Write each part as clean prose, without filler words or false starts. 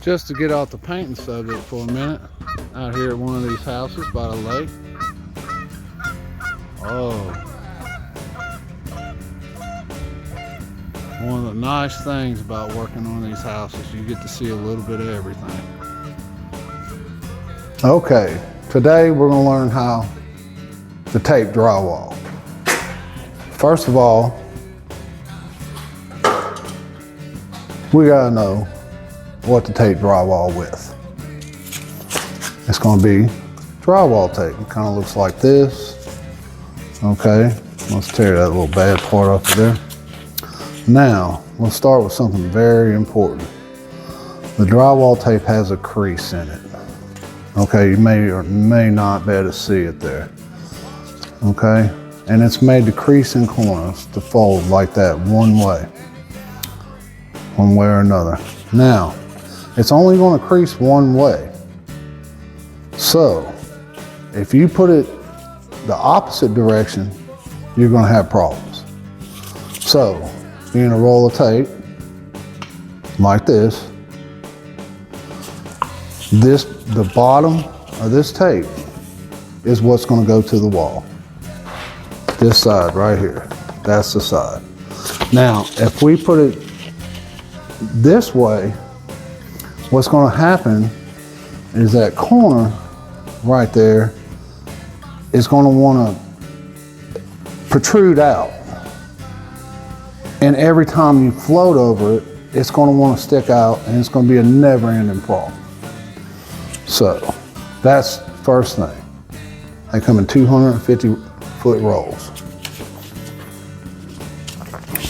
Just to get off the painting subject for a minute, out here at one of these houses by the lake. Oh, one of the nice things about working on these houses, you get to see a little bit of everything. Okay, today we're going to learn how to tape drywall. First of all, we gotta know what to tape drywall with. It's gonna be drywall tape. It kind of looks like this. Okay, let's tear that little bad part off of there. Now, let's start with something very important. The drywall tape has a crease in it. Okay, you may or may not be able to see it there. Okay, and it's made to crease in corners to fold like that one way or another. Now, it's only going to crease one way. So, if you put it the opposite direction, you're going to have problems. So, you're going to roll a tape like this. The bottom of this tape is what's going to go to the wall. This side right here, that's the side. Now, if we put it this way, what's going to happen is that corner right there is going to want to protrude out. And every time you float over it, it's going to want to stick out, and it's going to be a never-ending problem. So that's the first thing. They come in 250-foot rolls.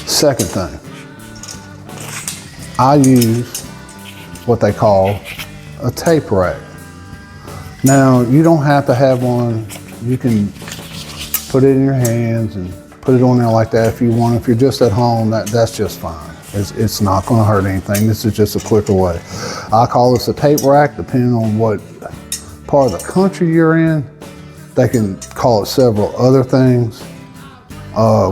Second thing, I use what they call a tape rack. Now, you don't have to have one. You can put it in your hands and put it on there like that if you want. If you're just at home, that's just fine. It's not going to hurt anything. This is just a quicker way. I call this a tape rack, depending on what part of the country you're in. They can call it several other things,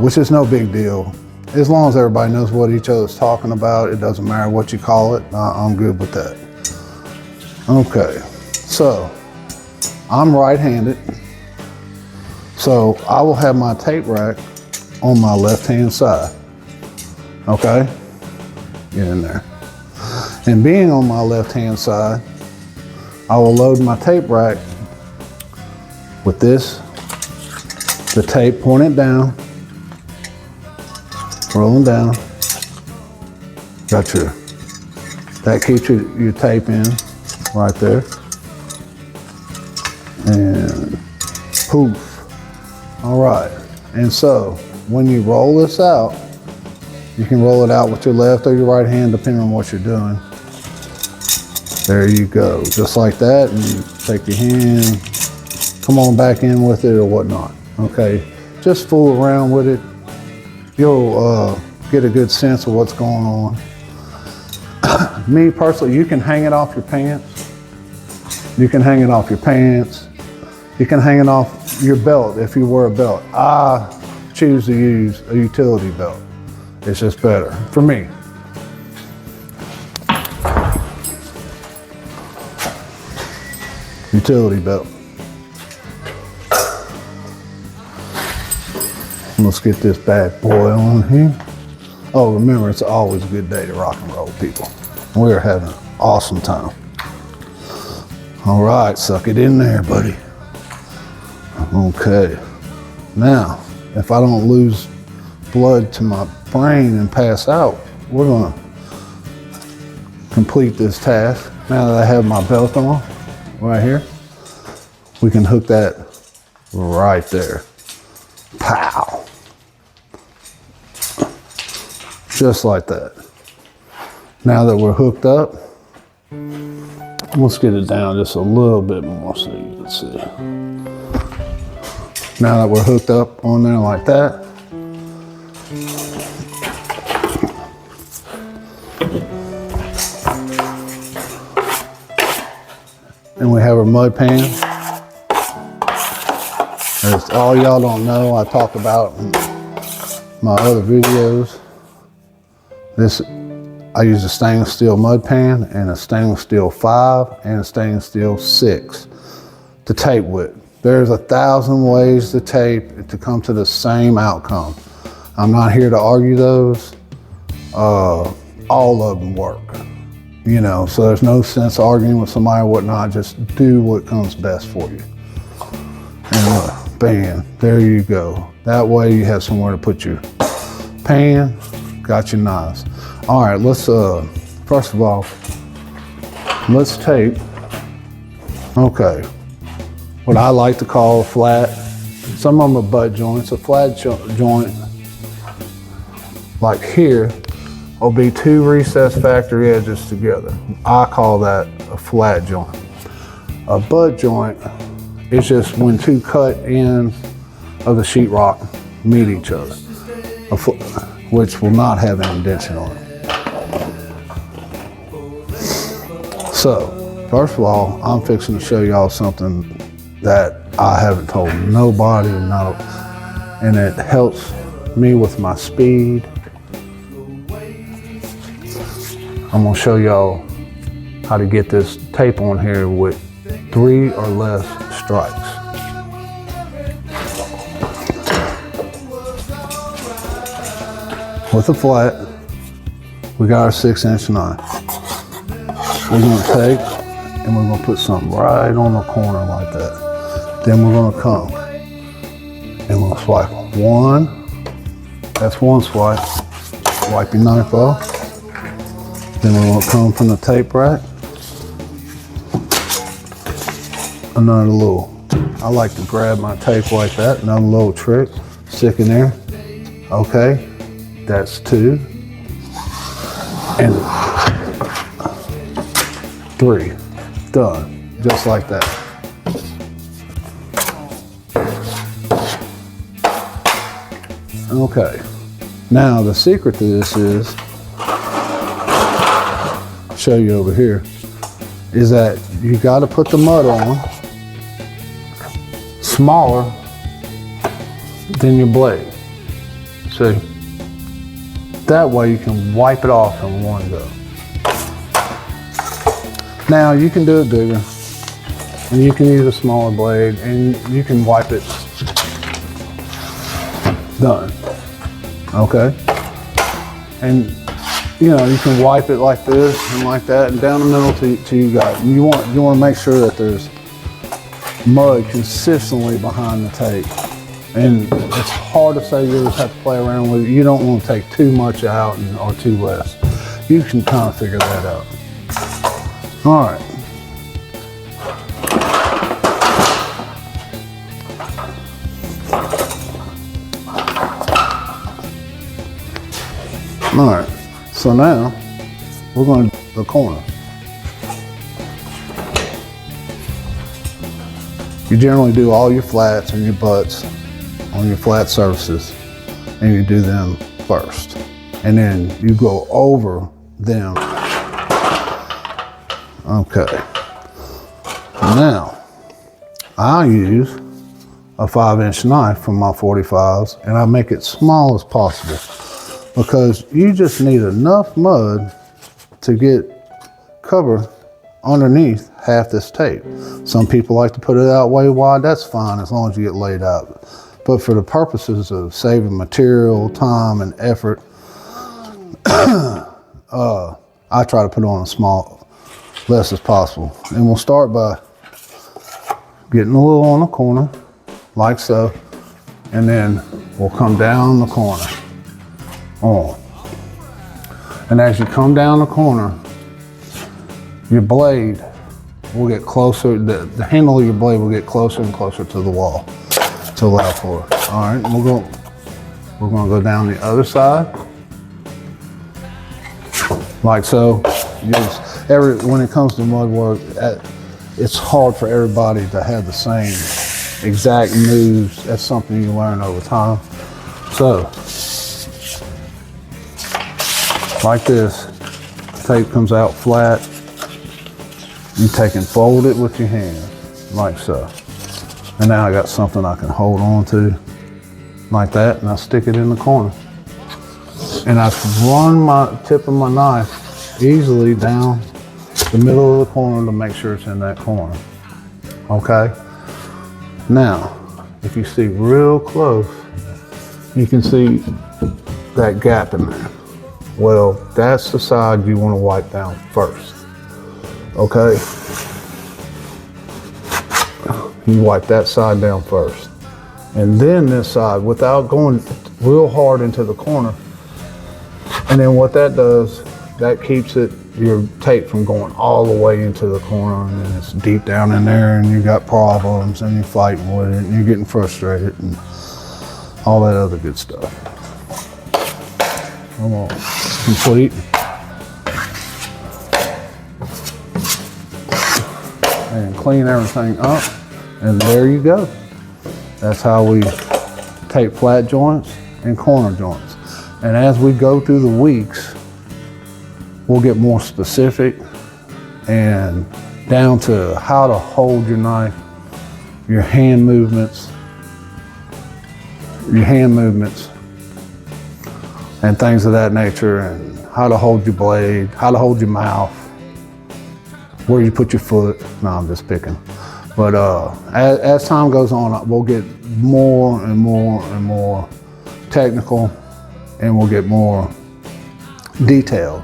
which is no big deal. As long as everybody knows what each other's talking about, it doesn't matter what you call it. I'm good with that. Okay, so I'm right-handed. So I will have my tape rack on my left-hand side. Okay, get in there. And being on my left-hand side, I will load my tape rack with this, the tape pointed down, rolling down. That keeps your tape in right there. And poof. All right. And so when you roll this out, you can roll it out with your left or your right hand, depending on what you're doing. There you go. Just like that. And you take your hand, come on back in with it or whatnot. Okay. Just fool around with it. You'll get a good sense of what's going on. Me personally, you can hang it off your pants. You can hang it off your pants. You can hang it off your belt if you wear a belt. I choose to use a utility belt. It's just better for me. Utility belt. Let's get this bad boy on here. Oh, remember, it's always a good day to rock and roll, people. We're having an awesome time. All right, suck it in there, buddy. Okay. Now, if I don't lose blood to my brain and pass out, we're gonna complete this task. Now that I have my belt on, right here, we can hook that right there. Pow. Just like that. Now that we're hooked up, let's get it down just a little bit more so you can see. Now that we're hooked up on there like that, and we have our mud pan. As all y'all don't know, I talk about in my other videos. I use a stainless steel mud pan and a stainless steel 5 and a stainless steel 6 to tape with. There's 1,000 ways to tape to come to the same outcome. I'm not here to argue those. All of them work, you know, so there's no sense arguing with somebody or whatnot. Just do what comes best for you. And bam, there you go. That way you have somewhere to put your pan, got your knives. All right, let's, first of all, let's tape, okay, what I like to call a flat. Some of them are butt joints. A flat joint, like here, will be 2 recessed factory edges together. I call that a flat joint. A butt joint is just when 2 cut ends of the sheetrock meet each other, which will not have an indentation on it. So, first of all, I'm fixing to show y'all something that I haven't told nobody, and it helps me with my speed. I'm gonna show y'all how to get this tape on here with 3 or less strikes. With a flat, we got our 6-inch knife. We're gonna take and we're gonna put something right on the corner like that. Then we're gonna come and we'll swipe 1. That's 1 swipe. Wipe your knife off. Then we're gonna come from the tape rack. Another little, I like to grab my tape like that. Another little trick, stick in there. Okay, that's 2. And 3, done, just like that. Okay, now the secret to this is, I'll show you over here, is that you got to put the mud on smaller than your blade. See? That way you can wipe it off in one go. Now you can do it bigger, and you can use a smaller blade, and you can wipe it. Done. Okay? And you know, you can wipe it like this and like that, and down the middle till you got it. You want to make sure that there's mud consistently behind the tape. And it's hard to say, you just have to play around with it. You don't want to take too much out or too less. You can kind of figure that out. All right. All right, so now we're going to the corner. You generally do all your flats and your butts on your flat surfaces, and you do them first. And then you go over them. Okay. Now, I use a 5-inch knife from my 45s, and I make it small as possible, because you just need enough mud to get cover underneath half this tape. Some people like to put it out way wide. That's fine as long as you get laid out. But for the purposes of saving material, time, and effort, I try to put on as less as possible. And we'll start by getting a little on the corner, like so, and then we'll come down the corner. On. And as you come down the corner, your blade will get closer, the handle of your blade will get closer and closer to the wall to allow for it. All right, we're gonna go down the other side, like so. When it comes to mud work, it's hard for everybody to have the same exact moves. That's something you learn over time. So, like this, tape comes out flat. You take and fold it with your hand, like so. And now I got something I can hold on to, like that, and I stick it in the corner. And I run my tip of my knife easily down the middle of the corner to make sure it's in that corner. Okay? Now, if you see real close, you can see that gap in there. Well, that's the side you want to wipe down first. Okay? You wipe that side down first. And then this side, without going real hard into the corner. And then what that does, that keeps your tape from going all the way into the corner, and then it's deep down in there and you got problems and you're fighting with it and you're getting frustrated and all that other good stuff. Come on, complete. And clean everything up, and there you go. That's how we tape flat joints and corner joints. And as we go through the weeks, we'll get more specific and down to how to hold your knife, your hand movements, and things of that nature, and how to hold your blade, how to hold your mouth, where you put your foot. No, I'm just picking. But as time goes on, we'll get more and more and more technical, and we'll get more detailed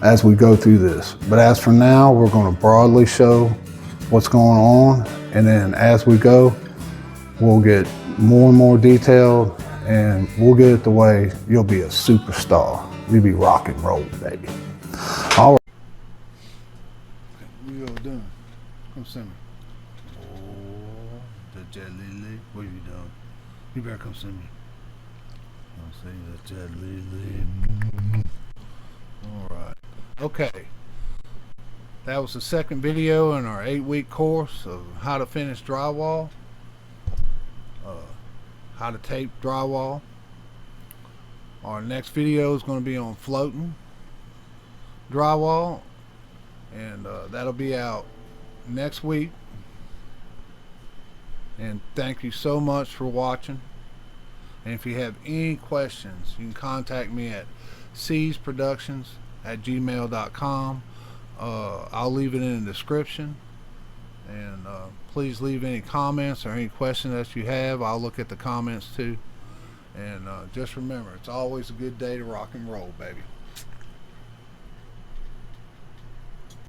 as we go through this. But as for now, we're going to broadly show what's going on, and then as we go, we'll get more and more detailed, and we'll get it the way you'll be a superstar. You'll be rock and roll, baby. All right. We all done. Come see me. Oh, the jelly. What are you doing? You better come see me. I'll see the jelly. All right. Okay. That was the second video in our 8-week course of how to finish drywall. How to tape drywall. Our next video is going to be on floating drywall, and that'll be out next week. And thank you so much for watching, and if you have any questions, you can contact me at seizproductions@gmail.com. I'll leave it in the description, and please leave any comments or any questions that you have. I'll look at the comments too. And just remember, it's always a good day to rock and roll, baby.